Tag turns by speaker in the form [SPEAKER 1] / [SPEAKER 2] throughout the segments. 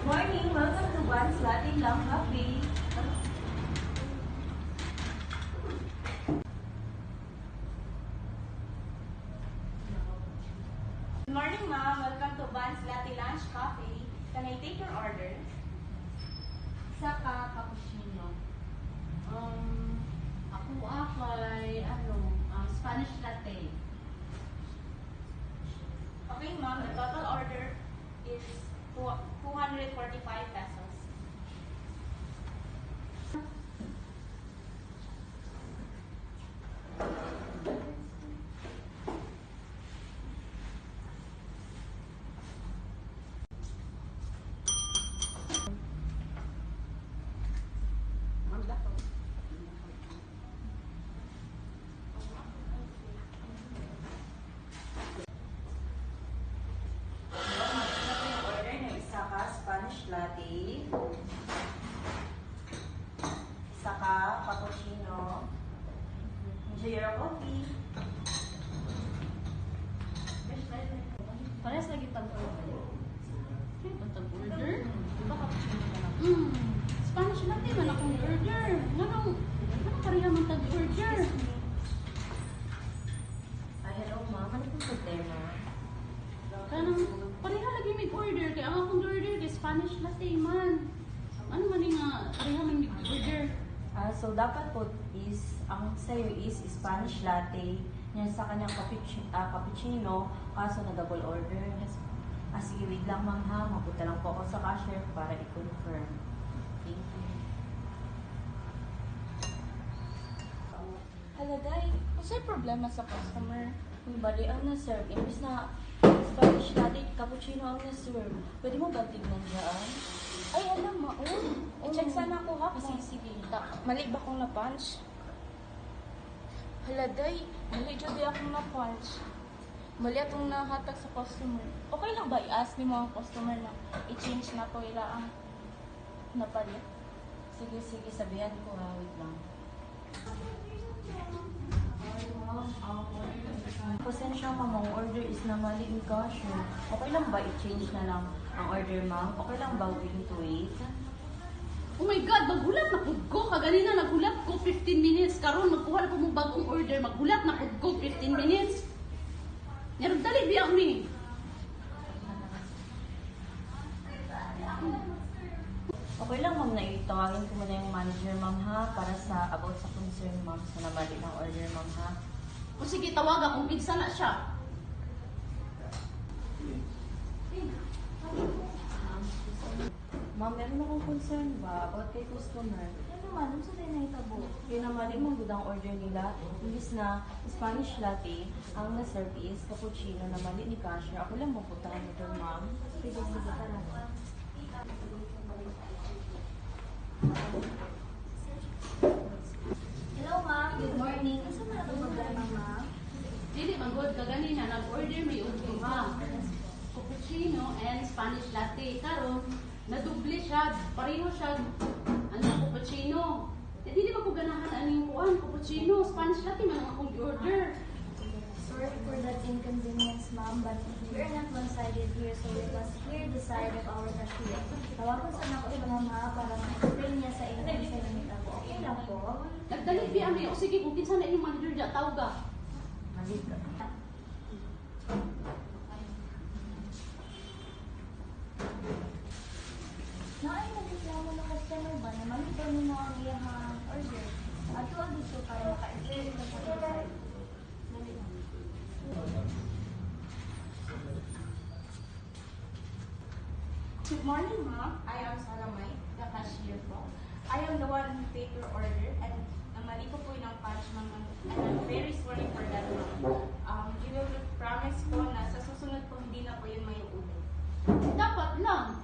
[SPEAKER 1] Morning! Welcome to Juan's Latin Lang Cafe.
[SPEAKER 2] Good morning, ma'am. Welcome to Juan's Latte Lunch Cafe. Can I take your order?
[SPEAKER 1] Saka cappuccino.
[SPEAKER 3] Ako ay Spanish latte.
[SPEAKER 2] Okay, ma'am. The total order is 245 pesos.
[SPEAKER 1] Spanish latte, saka cappuccino. Enjoy your coffee.
[SPEAKER 3] Parehas lagi pag-order. Pag-order?
[SPEAKER 1] Diba cappuccino ka lang?
[SPEAKER 3] Spanish latte man akong order. Ano pareha man tag-order?
[SPEAKER 1] Ay, hello ma'am. Ano pong problema?
[SPEAKER 3] Kanang pareha lagi may order. Kaya ang akong order kay Spanish latte man. Ano man nga pareha man may order?
[SPEAKER 1] So, dapat po is, ang sa'yo is Spanish latte. Yan sa kanyang cappuccino, kaso na double order. Sige, wait lang ma'am ha. Mapunta lang po ako sa cashier para i-confirm. Thank you.
[SPEAKER 2] Hello, Day. What's problema sa customer?
[SPEAKER 1] Yung bali ang na-serve, imbis na Spanish latte, cappuccino ang na-serve. Pwede mo ba tignan dyan?
[SPEAKER 2] Ay, alam mo. I-check sana ako ha.
[SPEAKER 1] Sige.
[SPEAKER 2] Mali ba akong na-punch? Hala, Day. Mali dyan di akong na-punch. Mali atong nahatag sa customer. Okay lang ba i-ask ni mo ang customer na i-change na to ila ang napalit?
[SPEAKER 1] Sige, sabihan ko ha. Wait lang. Pasensya ma'am, ang order is na mali in cashier. Okay lang ba i-change na lang ang order ma'am? Okay lang ba willing to wait?
[SPEAKER 3] Oh my God! Maghulat na pud ko! Kaganina naghulat ko 15 minutes. Karon magkuha na po mo bagong order. Maghulat na pud ko 15 minutes. Yarog dali biya mi.
[SPEAKER 1] Okay lang ma'am na itawagin ko muna yung manager ma'am ha para sa about sa concern ma'am sa namali ng order ma'am ha.
[SPEAKER 3] O sige, tawagan kung pigsa na siya.
[SPEAKER 1] Ma'am, meron akong concern ba about kay customer? Ano naman, sa din na itabo? Yung namali mong gudang order nila, imbis na Spanish latte, ang na-serve is cappuccino na mali ni cashier. Ako lang mapuntahan ito ma'am. Sige, tara.
[SPEAKER 4] Hello ma'am, good morning. Asa man ang problema ma'am?
[SPEAKER 3] Dili magod kaganina nag-order may uga. Cappuccino and Spanish latte. Karon naduble siya, pareho siya cappuccino. Dili ba ko ganahan aning kuan cappuccino, Spanish latte man ang akong order.
[SPEAKER 4] Sorry for that inconvenience ma'am, but we are not one-sided here, so we must hear the side of our cashier. Tawagan sana ko si ma'am ha para ma-explain niya sa inyo sa namita po. Okay lang po?
[SPEAKER 3] Nagdali biya mi. O sige, kung kinsa na inyong manager diya tawag.
[SPEAKER 1] Mali ka.
[SPEAKER 4] Naay nagreklamo ng customer ba na malito mo ang iyang order? Ato ang dito para maka-explain ko sa side. Dali lang.
[SPEAKER 2] Good morning, ma'am. I am Salamay, the cashier po. I am the one who take your order and mali ko po yung punch, ma'am. And I'm very sorry for that, ma'am. You will promise po na sa susunod po hindi na po yun may ulit.
[SPEAKER 3] Dapat lang.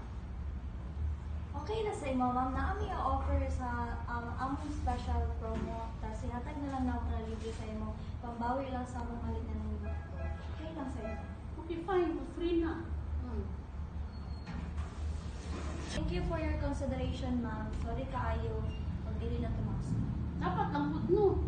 [SPEAKER 4] Okay na sa imo ma'am, na kami offer sa among special promo. Tapos sinatag na lang na ako na libre sa imo. Pambawi lang sa among malit na nang okay lang sa imo.
[SPEAKER 3] Okay, fine. Free na.
[SPEAKER 4] Thank you for your consideration, ma'am. Sorry kaayo pag dili na tumakas.
[SPEAKER 3] Dapat lang pud no.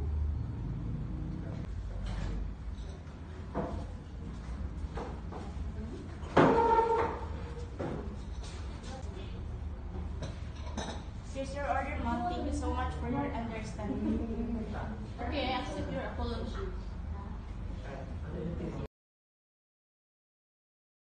[SPEAKER 2] Here's your order, ma'am. Thank you so much for your understanding.
[SPEAKER 3] Okay, I accept your apology.